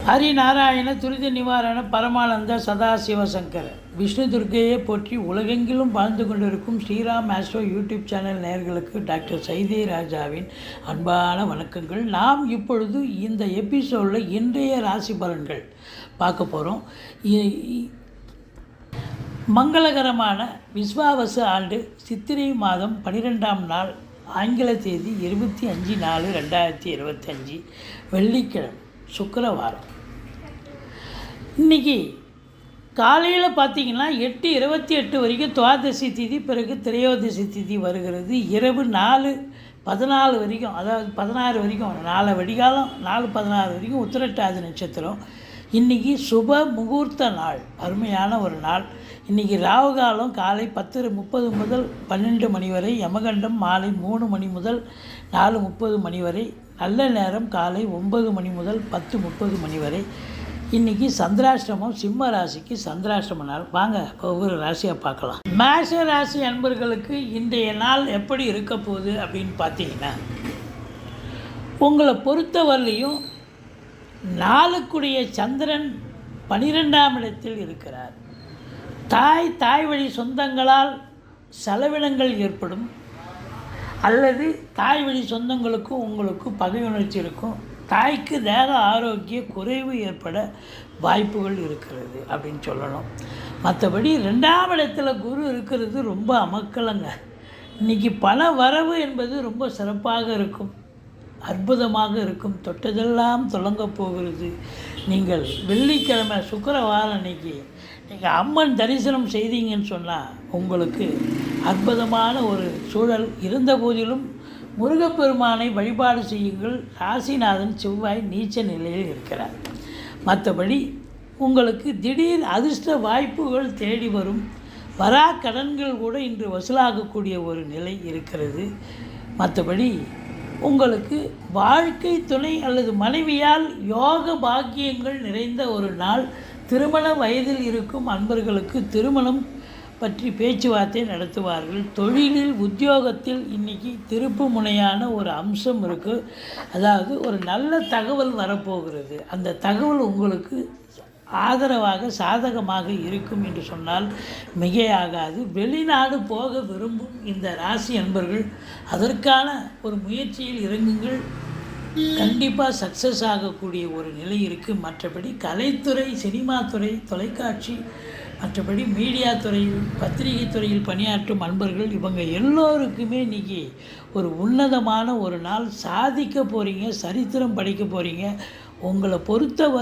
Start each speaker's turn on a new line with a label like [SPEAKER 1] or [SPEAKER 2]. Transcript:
[SPEAKER 1] ஹரிநாராயண துரித நிவாரண பரமானந்த சதாசிவசங்கர விஷ்ணு துர்க்கையை போற்றி உலகெங்கிலும் வாழ்ந்து கொண்டிருக்கும் ஸ்ரீராம் ஆஸ்ட்ரோ யூடியூப் சேனல் நேயர்களுக்கு டாக்டர் சைதே ராஜாவின் அன்பான வணக்கங்கள். நாம் இப்பொழுது இந்த எபிசோடில் இன்றைய ராசி பலன்கள் பார்க்க போகிறோம். மங்களகரமான விஸ்வாவசு ஆண்டு சித்திரை மாதம் 12ஆம் நாள், ஆங்கில தேதி 25/4/2025, வெள்ளிக்கிழமை, சுக்கிரவாரம். இன்றைக்கி காலையில் பார்த்திங்கன்னா 8:28 வரைக்கும் துவாதசி திதி, பிறகு திரையோதசி திதி வருகிறது. இரவு 4:14 வரைக்கும், அதாவது 16 வரைக்கும், 4 விடிகாலம் 4:16 வரைக்கும் உத்திரட்டாதி நட்சத்திரம். இன்றைக்கி சுப முகூர்த்த நாள், அருமையான ஒரு நாள். இன்றைக்கி ராவுகாலம் காலை 10:30 முதல் 12 மணி வரை, யமகண்டம் மாலை 3 மணி முதல் 4:30 மணி வரை, நல்ல நேரம் காலை 9 மணி முதல் 10:30 மணி வரை. இன்றைக்கி சந்திராஷ்டமம், சிம்ம ராசிக்கு சந்திராஷ்டம நாள். வாங்க ஒவ்வொரு ராசியாக பார்க்கலாம். மேஷ ராசி அன்பர்களுக்கு இன்றைய நாள் எப்படி இருக்க போகுது அப்படின்னு பார்த்தீங்கன்னா, உங்களை பொறுத்தவரையிலையும் நாளுக்குடைய சந்திரன் 12ஆம் இடத்தில் இருக்கிறார். தாய் வழி சொந்தங்களால் செலவினங்கள் ஏற்படும், அல்லது தாய் வழி சொந்தங்களுக்கும் உங்களுக்கும் பகை உணர்ச்சி இருக்கும். தாய்க்கு தேக ஆரோக்கிய குறைவு ஏற்பட வாய்ப்புகள் இருக்கிறது அப்படின்னு சொல்லணும். மற்றபடி 2ஆம் இடத்துல குரு இருக்கிறது ரொம்ப அமக்கலங்க. இன்றைக்கி பண வரவு என்பது ரொம்ப சிறப்பாக இருக்கும், அற்புதமாக இருக்கும். தொட்டதெல்லாம் தொடங்க போகிறது. நீங்கள் வெள்ளிக்கிழமை சுக்கிரவாரம் அன்னைக்கு நீங்கள் அம்மன் தரிசனம் செய்தீங்கன்னு சொன்னால் உங்களுக்கு அற்புதமான ஒரு சூழல். இருந்த போதிலும் முருகப்பெருமானை வழிபாடு செய்யுங்கள். ராசிநாதன் செவ்வாய் நீச்ச நிலையில் இருக்கிறார். மற்றபடி உங்களுக்கு திடீர் அதிர்ஷ்ட வாய்ப்புகள் தேடி வரும். வரா கடன்கள் கூட இன்று வசூலாகக்கூடிய ஒரு நிலை இருக்கிறது. மற்றபடி உங்களுக்கு வாழ்க்கை துணை அல்லது மனைவியால் யோக பாக்கியங்கள் நிறைந்த ஒரு நாள். திருமண வயதில் இருக்கும் அன்பர்களுக்கு திருமணம் பற்றி பேச்சுவார்த்தை நடத்துவார்கள். தொழிலில் உத்தியோகத்தில் இன்றைக்கி திருப்பு முனையான ஒரு அம்சம் இருக்குது. அதாவது ஒரு நல்ல தகவல் வரப்போகிறது. அந்த தகவல் உங்களுக்கு ஆதரவாக சாதகமாக இருக்கும் என்று சொன்னால் மிகையாகாது. வெளிநாடு போக விரும்பும் இந்த ராசி அன்பர்கள் அதற்கான ஒரு முயற்சியில் இறங்குங்கள். கண்டிப்பாக சக்ஸஸ் ஆகக்கூடிய ஒரு நிலை இருக்குது. மற்றபடி கலைத்துறை, சினிமா துறை, தொலைக்காட்சி, மற்றபடி மீடியா துறையில், பத்திரிகை துறையில் பணியாற்றும் அன்பர்கள் இவங்க எல்லோருக்குமே இன்றைக்கி ஒரு உன்னதமான ஒரு நாள். சாதிக்க போகிறீங்க, சரித்திரம் படிக்க போகிறீங்க. உங்களை பொறுத்தவரை